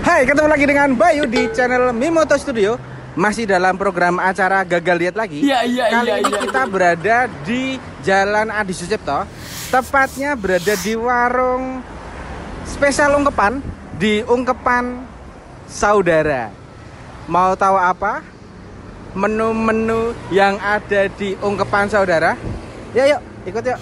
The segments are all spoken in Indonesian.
Hai, ketemu lagi dengan Bayu di channel Mimoto Studio. Masih dalam program acara Gagal Diet Lagi. Kali ini kita berada di Jalan Adi Sucipto. Tepatnya berada di warung spesial ungkepan, di Ungkepan Saudara. Mau tahu apa menu-menu yang ada di Ungkepan Saudara? Yuk, ikut yuk.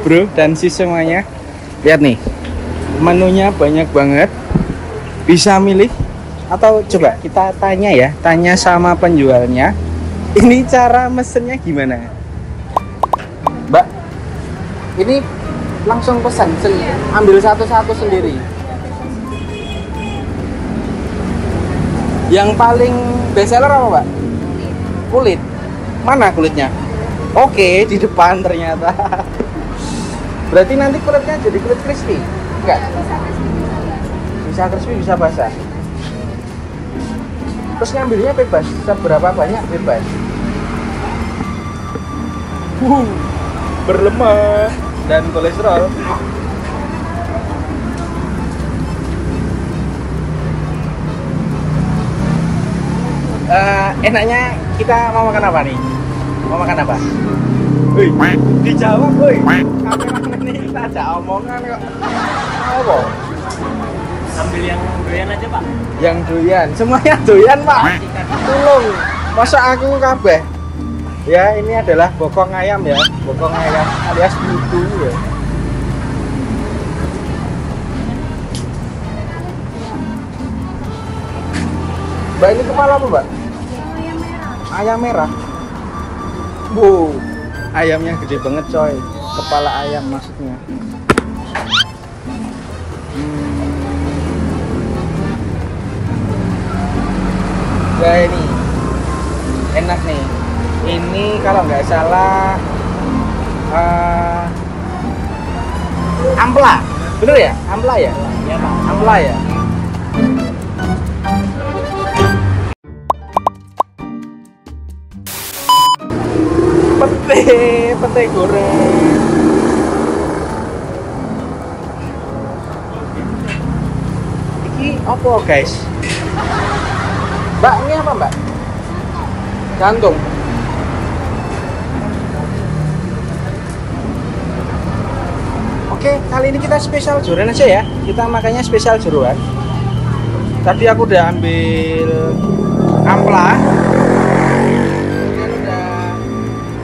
Bro dan sis semuanya, lihat nih, menunya banyak banget, bisa milih. Atau coba kita tanya sama penjualnya, ini cara mesennya gimana, Mbak? Ini langsung pesan, ambil satu-satu sendiri. Yang paling best seller apa, Mbak? Kulit. Mana kulitnya? Oke, di depan ternyata. Berarti nanti kulitnya jadi kulit crispy? Enggak? Bisa crispy, bisa basah. Terus ngambilnya bebas, seberapa banyak bebas. Berlemak dan kolesterol. Enaknya kita mau makan apa nih? Mau makan apa? Wih, dijawab woi. Kameramen ini kita ada omongan kok. Apa? Ambil yang doyan aja, Pak. Yang doyan, semuanya doyan, Pak. Tolong, masa aku kabeh. Ya, ini adalah bokong ayam ya, bokong ayam alias putu ya. Mbak, ini kepala apa, Mbak? Ayam merah. Ayam merah. Wow, ayamnya gede banget coy. Kepala ayam maksudnya. Ya ini enak nih. Ini kalau nggak salah ampla, bener ya? Ampla ya? Iya, Pak. Ampla ya? Pete goreng. Ini apa guys? Mbak, ini apa Mbak? Jantung. Oke, kali ini kita spesial jeroan aja ya. Kita makannya spesial jeroan. Tadi aku udah ambil ampla,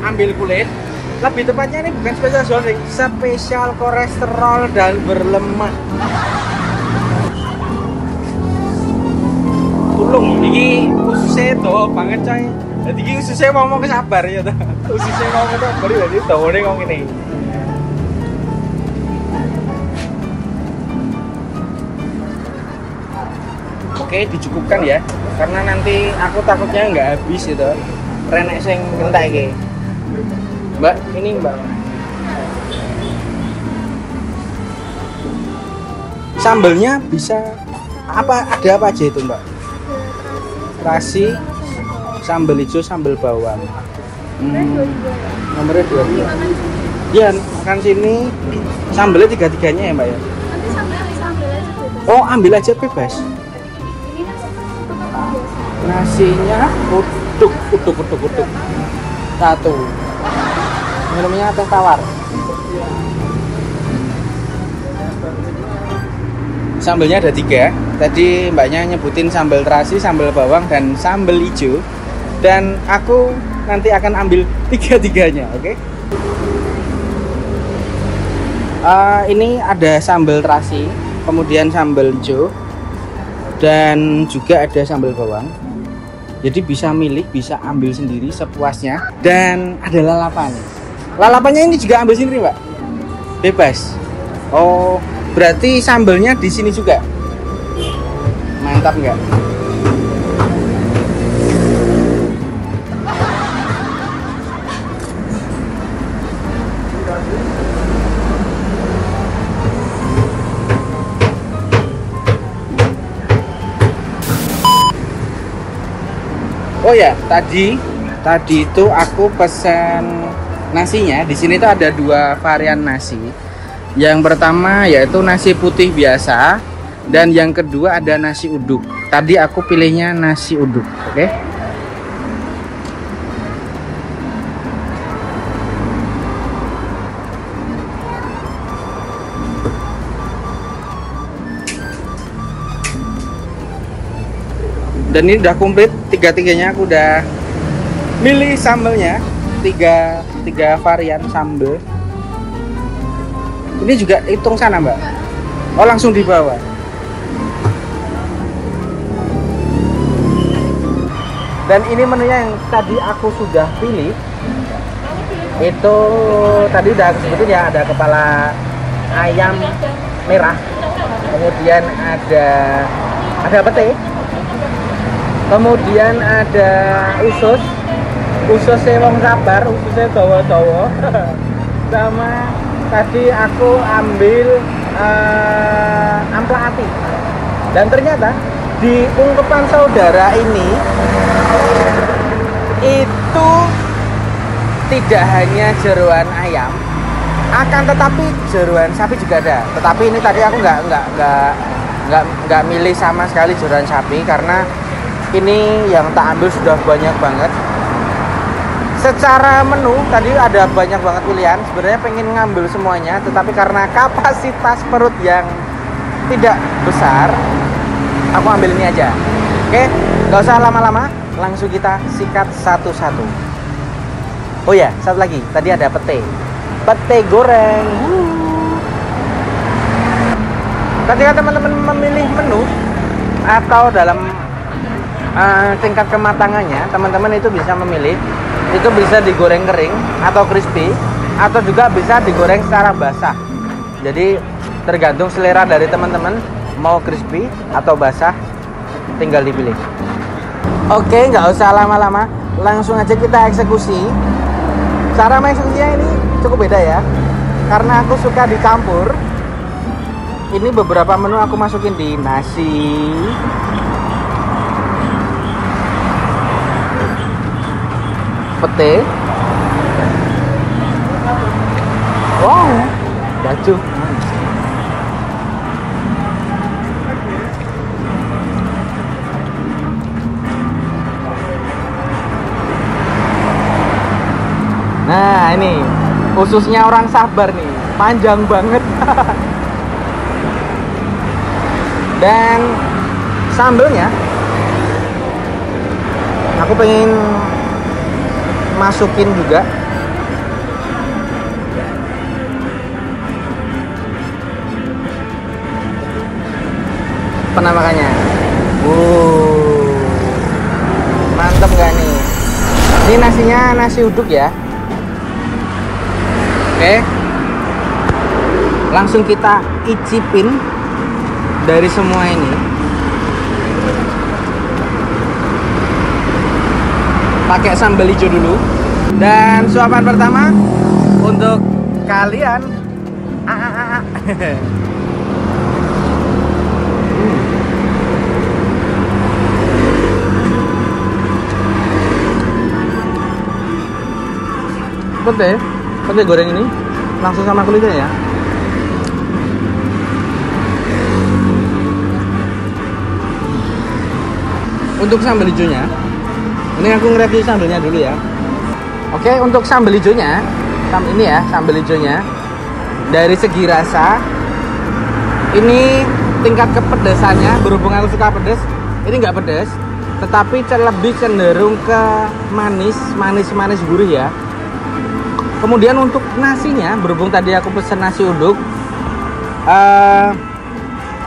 ambil kulit. Lebih tepatnya ini bukan spesial jeroan, spesial kolesterol dan berlemak. Tulung, ini ususnya itu banget coy. Jadi ini ususnya ngomong kesabar ya tuh. Ususnya ngomong kesabar ya, jadi tahu nih ngomong ini. Oke, dicukupkan ya, karena nanti aku takutnya nggak habis itu. Renek sing entek iki. Mbak, ini Mbak. Sambelnya bisa apa? Ada apa aja itu Mbak? Terasi, sambal hijau, sambal bawang. Nomornya 2. Iya, makan sini. Sambelnya 3-3-nya ya Mbak ya? Nanti sambil aja bebas. Oh, ambil aja bebas. Ini kan Nasinya uduk. Satu. Minumnya teh tawar. Sambelnya ada 3. Tadi mbaknya nyebutin sambal terasi, sambal bawang, dan sambal hijau. Dan aku nanti akan ambil 3-tiganya, oke? Ini ada sambal terasi, kemudian sambal hijau, dan juga ada sambal bawang. Jadi bisa milih, bisa ambil sendiri sepuasnya. Dan ada lalapan. Lalapannya ini juga ambil sendiri, Mbak? Bebas. Oh, berarti sambelnya di sini juga. Mantap nggak? Oh ya, tadi itu aku pesan nasinya. Di sini tuh ada 2 varian nasi. Yang pertama yaitu nasi putih biasa, dan yang kedua ada nasi uduk. Tadi aku pilihnya nasi uduk, oke? Dan ini udah komplit, 3-tiganya aku udah milih sambelnya, 3 varian sambel. Ini juga hitung sana, Mbak? Oh, langsung di bawah. Dan ini menunya yang tadi aku sudah pilih. Itu tadi udah aku sebutin ya, ada kepala ayam merah, kemudian ada pete, kemudian ada ususnya wong sabar, ususnya dawa-dawa. Sama tadi aku ambil ampla ati. Dan ternyata di ungkepan saudara ini itu tidak hanya jeroan ayam, akan tetapi jeroan sapi juga ada. Tetapi ini tadi aku nggak milih sama sekali jeroan sapi karena ini yang tak ambil sudah banyak banget. Secara menu tadi ada banyak banget pilihan. Sebenarnya pengen ngambil semuanya, tetapi karena kapasitas perut yang tidak besar, aku ambil ini aja. Oke, nggak usah lama-lama, langsung kita sikat satu-satu. Oh ya, satu lagi, tadi ada pete goreng. Ketika teman-teman memilih menu atau dalam tingkat kematangannya, teman-teman itu bisa memilih. Itu bisa digoreng kering atau crispy, atau juga bisa digoreng secara basah. Jadi tergantung selera dari teman-teman, mau crispy atau basah, tinggal dipilih. Oke, nggak usah lama-lama, langsung aja kita eksekusi. Cara mengeksekusinya ini cukup beda ya, karena aku suka dicampur. Ini beberapa menu aku masukin di nasi, pete, wow, baju. Nah, ini khususnya orang sabar nih, panjang banget. Dan sambelnya aku pengen masukin juga. Penampakannya. Mantep gak nih? Ini nasinya nasi uduk ya. Oke. Langsung kita icipin dari semua ini. Pakai sambal hijau dulu. Dan suapan pertama untuk kalian. Pete goreng ini langsung sama kulitnya ya. Untuk sambal hijaunya, ini aku nge-review sambelnya dulu ya. Oke, untuk sambal hijaunya, ini ya sambal hijaunya. Dari segi rasa, ini tingkat kepedesannya, berhubung aku suka pedes, ini nggak pedes, tetapi lebih cenderung ke manis gurih ya. Kemudian untuk nasinya, berhubung tadi aku pesen nasi uduk,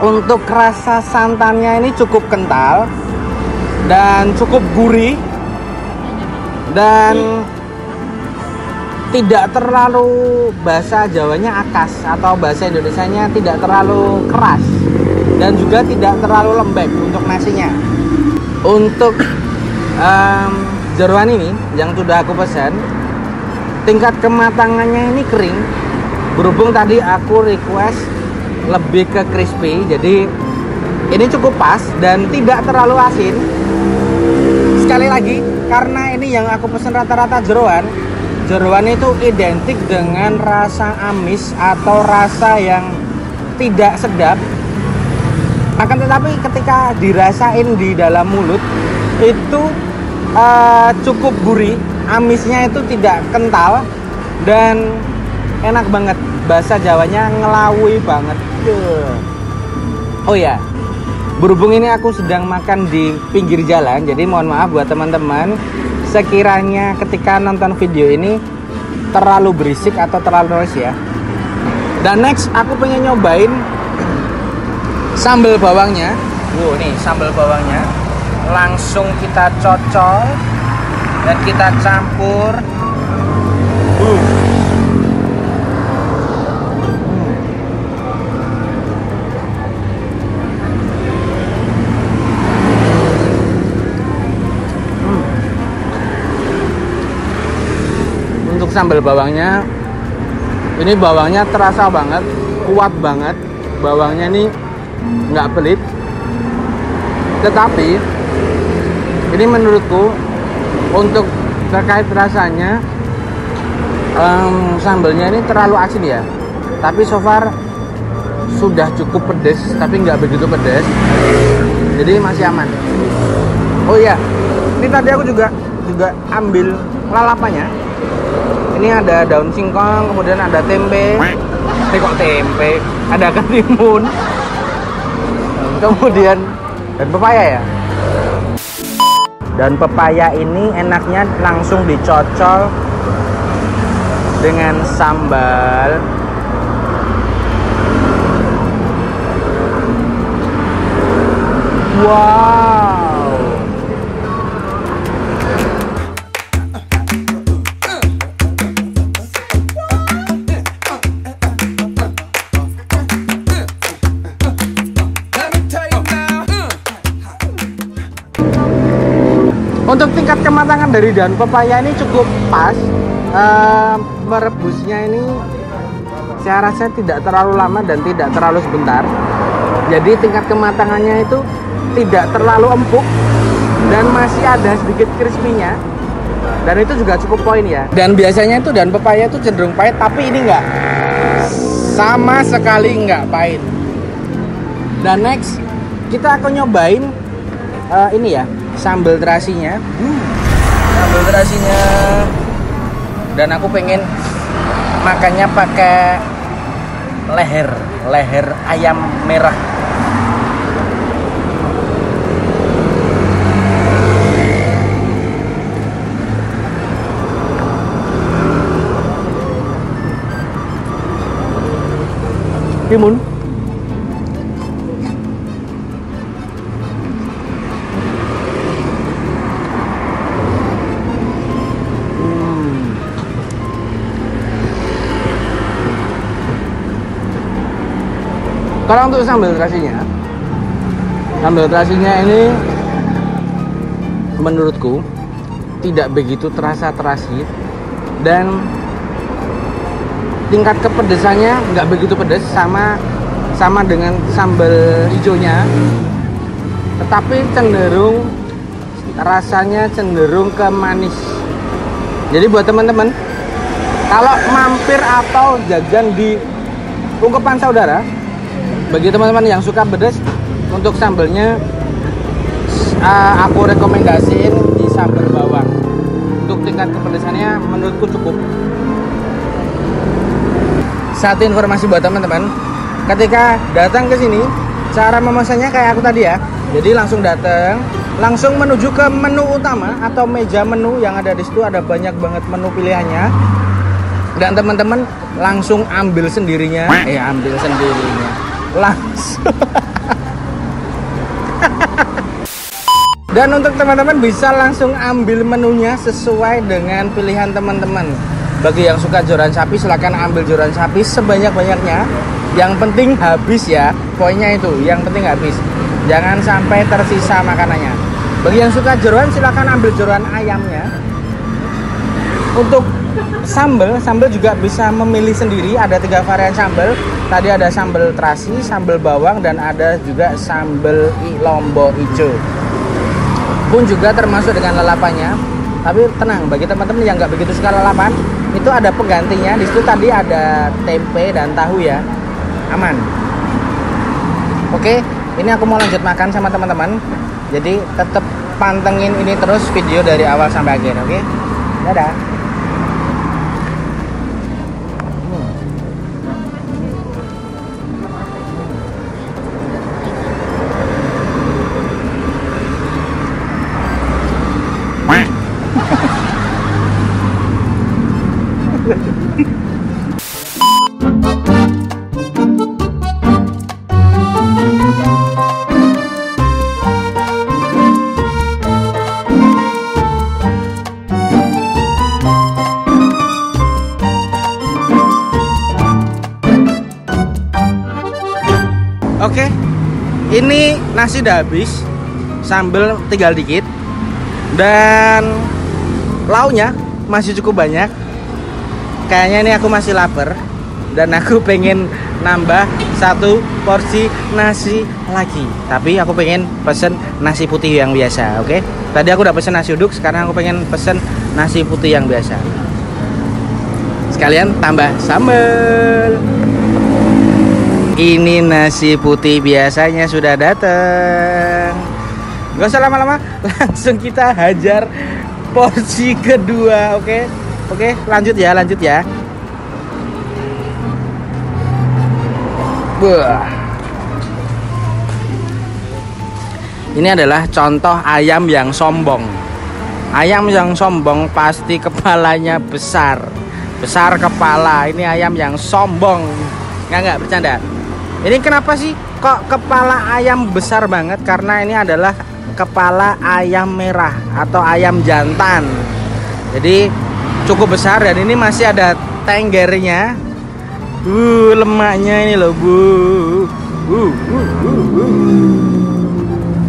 untuk rasa santannya ini cukup kental dan cukup gurih dan tidak terlalu, bahasa Jawanya akas atau bahasa Indonesianya tidak terlalu keras dan juga tidak terlalu lembek untuk nasinya. Untuk jeroan ini yang sudah aku pesan, tingkat kematangannya ini kering. Berhubung tadi aku request lebih ke crispy, jadi ini cukup pas dan tidak terlalu asin. Sekali lagi, karena ini yang aku pesan rata-rata jeroan itu identik dengan rasa amis atau rasa yang tidak sedap. Akan tetapi ketika dirasain di dalam mulut itu cukup gurih, amisnya itu tidak kental dan enak banget. Bahasa Jawanya ngelawi banget. Oh ya, berhubung ini aku sedang makan di pinggir jalan, jadi mohon maaf buat teman-teman sekiranya ketika nonton video ini terlalu berisik atau terlalu noise ya. Dan next aku pengen nyobain sambal bawangnya. Wow, nih sambal bawangnya langsung kita cocol dan kita campur. Untuk sambal bawangnya, ini bawangnya terasa banget, kuat banget. Bawangnya ini nggak pelit, tetapi ini menurutku untuk terkait rasanya sambalnya ini terlalu asin ya. Tapi so far sudah cukup pedes, tapi nggak begitu pedes, jadi masih aman. Oh iya, ini tadi aku juga ambil lalapannya. Ini ada daun singkong, kemudian ada tempe. Kok tempe? Ada ketimun. Kemudian dan pepaya ya. Dan pepaya ini enaknya langsung dicocol dengan sambal. Wow. Untuk tingkat kematangan dari daun pepaya ini cukup pas. Merebusnya ini saya rasa tidak terlalu lama dan tidak terlalu sebentar. Jadi tingkat kematangannya itu tidak terlalu empuk dan masih ada sedikit crispy-nya. Dan itu juga cukup poin ya. Dan biasanya itu daun pepaya itu cenderung pahit, tapi ini enggak. Sama sekali enggak pahit. Dan next kita akan nyobain ini ya, sambal terasinya. Sambal terasinya. Dan aku pengen makannya pakai leher ayam merah. Timun. Kalau untuk sambal terasinya ini menurutku tidak begitu terasa terasi dan tingkat kepedesannya nggak begitu pedas, sama dengan sambal hijaunya, tetapi rasanya cenderung ke manis. Jadi buat teman-teman kalau mampir atau jajan di Ungkepan Saudara, bagi teman-teman yang suka pedas, untuk sambalnya aku rekomendasiin di sambal bawang. Untuk tingkat kepedasannya menurutku cukup. Satu informasi buat teman-teman, ketika datang ke sini cara memesannya kayak aku tadi ya. Jadi langsung datang, langsung menuju ke menu utama atau meja menu yang ada di situ. Ada banyak banget menu pilihannya. Dan teman-teman langsung ambil sendirinya. Ambil sendirinya. Langsung. Dan untuk teman-teman bisa langsung ambil menunya sesuai dengan pilihan teman-teman. Bagi yang suka joran sapi silahkan ambil joran sapi sebanyak-banyaknya. Yang penting habis ya. Poinnya itu, yang penting habis. Jangan sampai tersisa makanannya. Bagi yang suka jeroan silahkan ambil jeroan ayamnya. Untuk sambal juga bisa memilih sendiri. Ada 3 varian sambal. Tadi ada sambal terasi, sambal bawang, dan ada juga sambal lombok hijau. Pun juga termasuk dengan lalapannya. Tapi tenang, bagi teman-teman yang nggak begitu suka lalapan, itu ada penggantinya. Di situ tadi ada tempe dan tahu ya, aman. Oke, ini aku mau lanjut makan sama teman-teman. Jadi tetap pantengin ini terus video dari awal sampai akhir, oke? Dadah. Oke, ini nasi udah habis, sambal tinggal dikit, dan lauknya masih cukup banyak. Kayaknya ini aku masih lapar dan aku pengen nambah 1 porsi nasi lagi. Tapi aku pengen pesen nasi putih yang biasa, oke? Tadi aku udah pesen nasi uduk, sekarang aku pengen pesen nasi putih yang biasa. Sekalian tambah sambal. Ini nasi putih biasanya sudah datang. Gak usah lama-lama, langsung kita hajar porsi kedua, oke? Oke, lanjut ya. Wah. Ini adalah contoh ayam yang sombong. Ayam yang sombong pasti kepalanya besar. Besar kepala. Ini ayam yang sombong. Nggak bercanda. Ini kenapa sih kok kepala ayam besar banget? Karena ini adalah kepala ayam merah atau ayam jantan. Jadi cukup besar dan ini masih ada tenggernya. Lemaknya ini loh, Bu.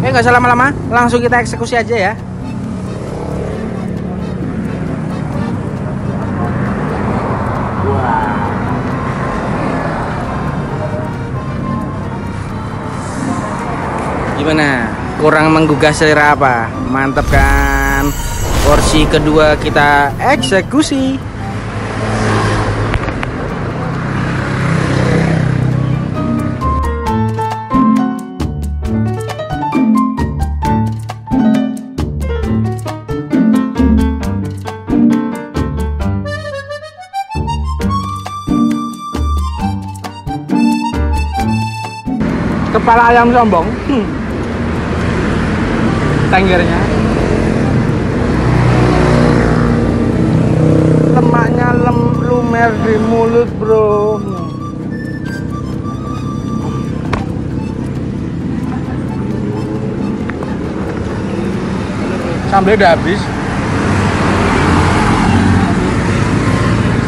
Nggak usah lama-lama, langsung kita eksekusi aja ya. Gimana? Kurang menggugah selera apa? Mantap kan? Porsi kedua kita eksekusi. Kepala ayam sombong. Tenggernya, lemaknya lumer di mulut, bro. Sambalnya udah habis.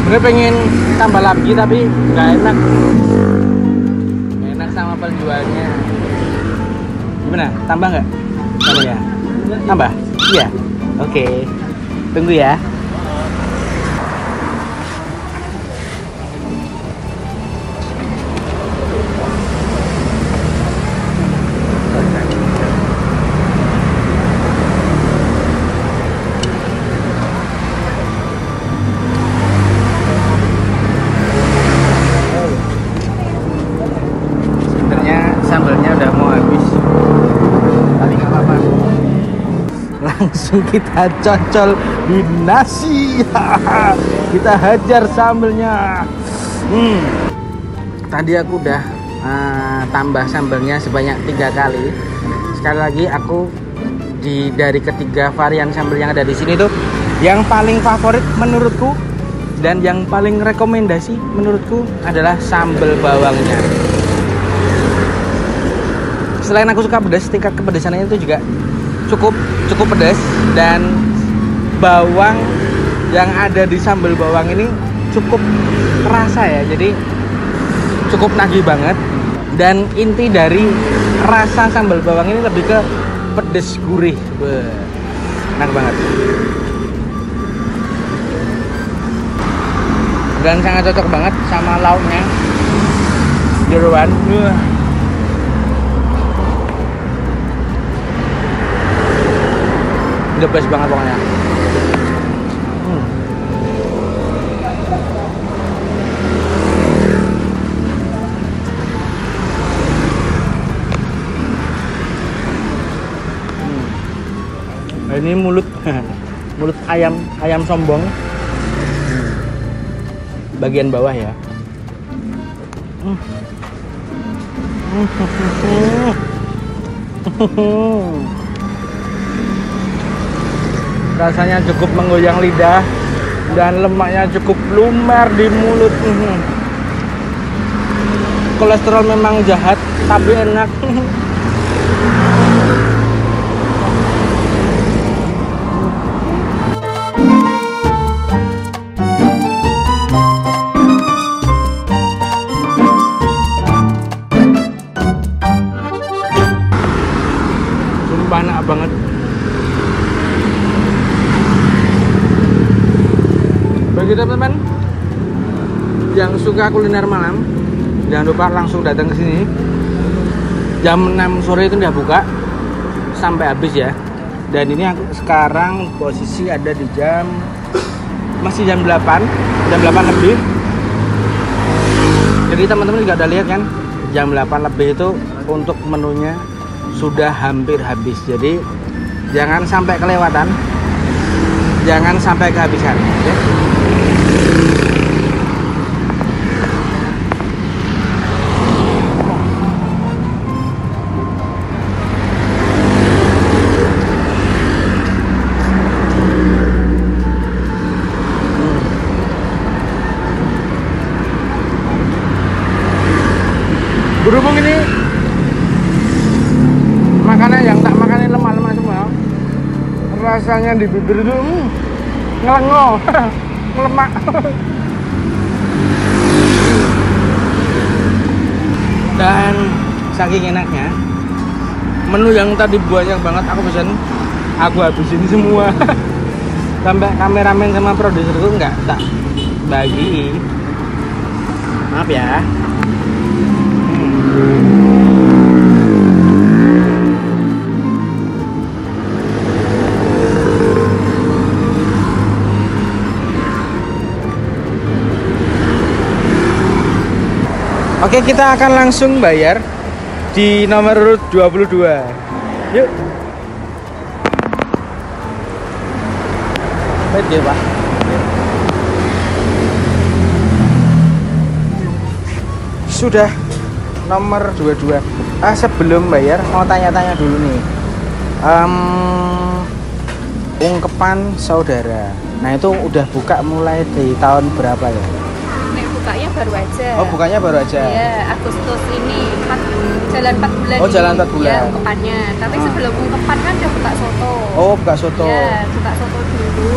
Sebenarnya pengen tambah lagi tapi nggak enak. Nggak enak sama penjualnya. Gimana? Tambah nggak? Tambah ya? Tambah? Iya? Oke. Tunggu ya. Sebenarnya sambalnya udah mau habis. Tapi nggak apa-apa. Langsung kita cocol di nasi. Kita hajar sambelnya. Tadi aku udah tambah sambalnya sebanyak 3 kali. Sekali lagi aku dari ketiga varian sambal yang ada di sini tuh yang paling favorit menurutku dan yang paling rekomendasi menurutku adalah sambal bawangnya. Selain aku suka pedas, tingkat kepedasannya itu juga cukup pedas, dan bawang yang ada di sambal bawang ini cukup terasa ya, jadi cukup nagih banget. Dan inti dari rasa sambal bawang ini lebih ke pedes gurih. Enak banget dan sangat cocok banget sama lauknya jeroan. The best banget pokoknya. Ini mulut ayam sombong, bagian bawah ya. Rasanya cukup menggoyang lidah dan lemaknya cukup lumer di mulut. Kolesterol memang jahat tapi enak. Sumpah enak banget. Bagi teman-teman yang suka kuliner malam, jangan lupa langsung datang ke sini. Jam 6 sore itu udah buka sampai habis ya. Dan ini aku sekarang posisi ada di masih jam 8 lebih. Jadi teman-teman juga udah lihat kan, jam 8 lebih itu untuk menunya sudah hampir habis. Jadi jangan sampai kelewatan, jangan sampai kehabisan ya. Berhubung ini makanan yang tak makanin lemak-lemak semua, rasanya di bibir itu ngelengo, ngelemak. Dan saking enaknya, menu yang tadi banyak banget aku pesen, aku habisin semua. Sampai kameramen sama produserku nggak tak bagi. Maaf ya. Oke, kita akan langsung bayar di nomor urut 22. Yuk. Baik ya, Pak. Sudah nomor 22. Sebelum bayar mau tanya-tanya dulu nih. Ungkepan saudara. Nah, itu udah buka mulai di tahun berapa ya? Bukanya baru aja. Oh, bukanya baru aja. Iya, Agustus ini jalan 4 bulan. Oh, jalan 4 bulan. Ya, ungkepannya. Tapi sebelum ungkepan kan udah buka soto. Oh, buka soto. Ya, buka soto dulu.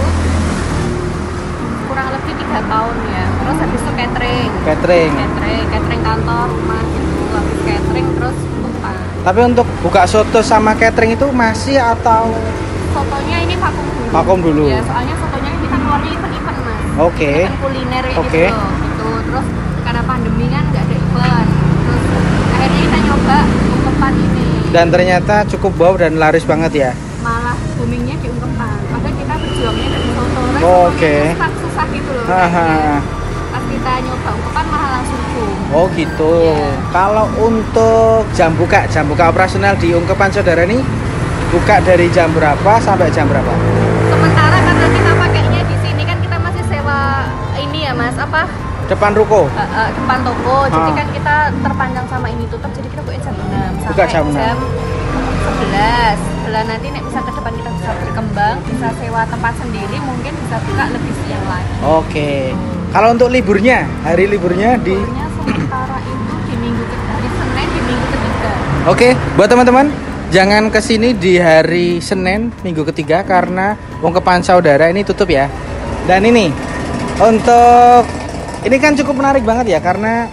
Kurang lebih 3 tahun ya. Terus habis itu catering kantor, rumah gitu. Habis catering terus ungkepan. Tapi untuk buka soto sama catering itu masih atau sotonya ini vakum dulu? Ya, soalnya sotonya kita keluarnya event-event, Mas. Oke. Event kuliner ini Oke. gitu. Terus karena pandemi kan nggak ada event, terus akhirnya kita nyoba ungkepan ini. Dan ternyata cukup wow dan laris banget ya. Malah boomingnya di ungkepan. Padahal kita berjuangnya dari soto. Oke. Susah gitu loh. Pas kita nyoba ungkepan malah langsung boom. Oh gitu. Yeah. Kalau untuk jam buka operasional di ungkepan saudara ini buka dari jam berapa sampai jam berapa? Sementara karena kita pakainya di sini kan kita masih sewa ini ya Mas, Depan ruko. Depan toko. Jadi kan kita terpanjang sama ini tutup, jadi kita buka jam 6 buka jam 6. jam 11. Setelah nanti nek bisa ke depan kita bisa berkembang, bisa sewa tempat sendiri, mungkin bisa buka lebih siang lagi. Oke. Kalau untuk liburnya, hari liburnya di sementara itu di minggu hari Senin di minggu ketiga. Oke, buat teman-teman jangan kesini di hari Senin minggu ketiga karena Wong Kepan Saudara ini tutup ya. Dan ini untuk ini kan cukup menarik banget ya karena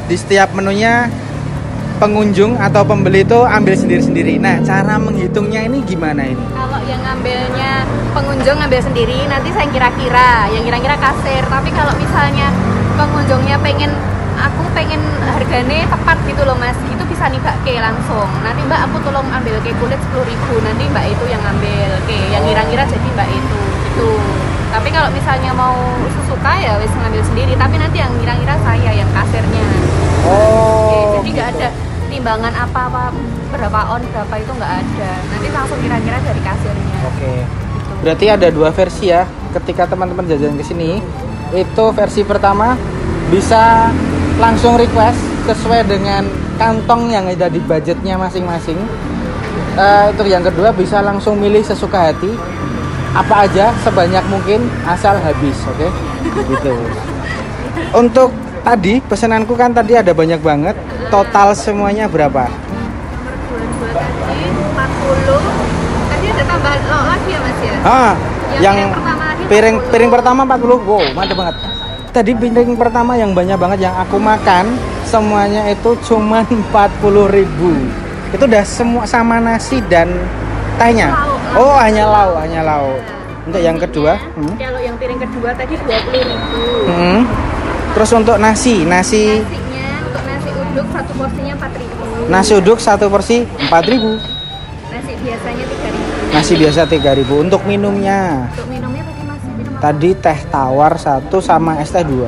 di setiap menunya pengunjung atau pembeli itu ambil sendiri-sendiri. Nah, cara menghitungnya ini gimana ini? Kalau yang ngambilnya pengunjung ngambil sendiri, nanti saya kira-kira, yang kira-kira kasir. Tapi kalau misalnya pengunjungnya aku pengen harganya tepat gitu loh mas, itu bisa nih mbak ke langsung. Nanti mbak aku tolong ambil ke kulit 10.000, nanti mbak itu yang ngambil ke, yang kira-kira jadi mbak itu gitu. Tapi kalau misalnya mau sesuka ya wis ngambil sendiri, tapi nanti yang kira-kira saya yang kasirnya. Oh. Jadi nggak ada timbangan apa-apa berapa on berapa itu nggak ada. Nanti langsung kira-kira dari kasirnya. Oke. Berarti ada dua versi ya. Ketika teman-teman jajan ke sini, itu versi pertama bisa langsung request sesuai dengan kantong yang ada di budgetnya masing-masing. Itu yang kedua bisa langsung milih sesuka hati apa aja sebanyak mungkin asal habis, oke? Gitu. Untuk tadi pesananku kan tadi ada banyak banget. Total semuanya berapa? Berdua tadi 40. Tadi ada tambahan lagi ya mas ya? Yang piring pertama 40. Wow, mantap banget. Tadi piring pertama yang banyak banget yang aku makan semuanya itu cuma 40.000. Itu udah semua sama nasi dan tehnya. Oh, hanya lauk. Untuk yang kedua, kalau yang piring kedua tadi 20.000. Terus untuk nasinya untuk nasi uduk satu porsinya 4.000. Nasi uduk satu porsi 4.000. Nasi biasanya 3.000. Nasi biasa 3.000. Untuk minumnya? Untuk minumnya tadi masih minum apa? Tadi teh tawar 1 sama es teh 2. Teh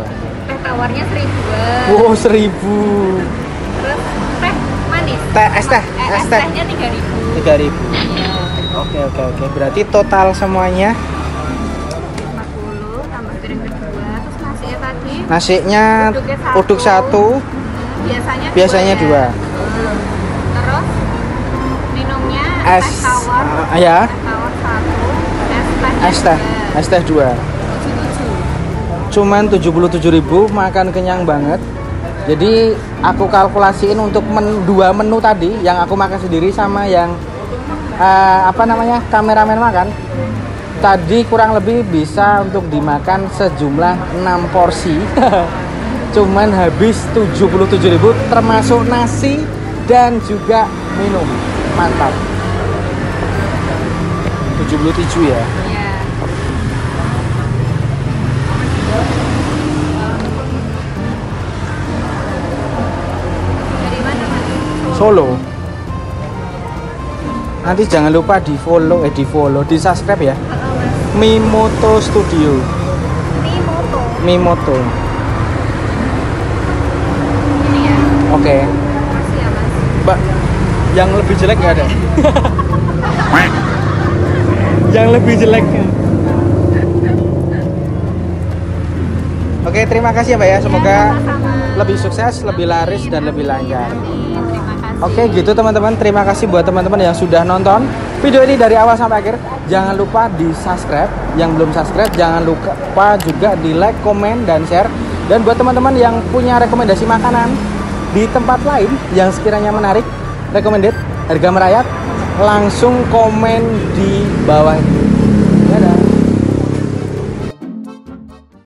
tawarnya 1.000-an. Wow, 1.000. Terus teh manis. Es tehnya 3.000. 3.000. Oke. Berarti total semuanya 40 tambah piring kedua. Terus nasinya tadi. Nasinya uduk 1. Biasanya 2. Terus minumnya es teh tawar. Ya. Teh tawar 1. Es teh 2. Cuman 77.000 makan kenyang banget. Jadi aku kalkulasiin untuk dua menu tadi yang aku makan sendiri sama yang kameramen makan. Tadi kurang lebih bisa untuk dimakan sejumlah 6 porsi. Cuman habis 77.000 termasuk nasi dan juga minum. Mantap. 77 ya. Solo. Nanti jangan lupa di follow, di subscribe ya. Mimoto Studio. Mimoto. Ini ya. Oke. Makasih ya mas. Mbak, yang lebih jelek nggak ada? Yang lebih jelek. Oke, terima kasih ya Mbak ya. Semoga lebih sukses, lebih laris dan lebih lancar. Oke gitu teman-teman, terima kasih buat teman-teman yang sudah nonton video ini dari awal sampai akhir. Jangan lupa di subscribe, yang belum subscribe jangan lupa juga di like, komen, dan share. Dan buat teman-teman yang punya rekomendasi makanan di tempat lain yang sekiranya menarik, recommended, harga merayat, langsung komen di bawah ini. Dadah.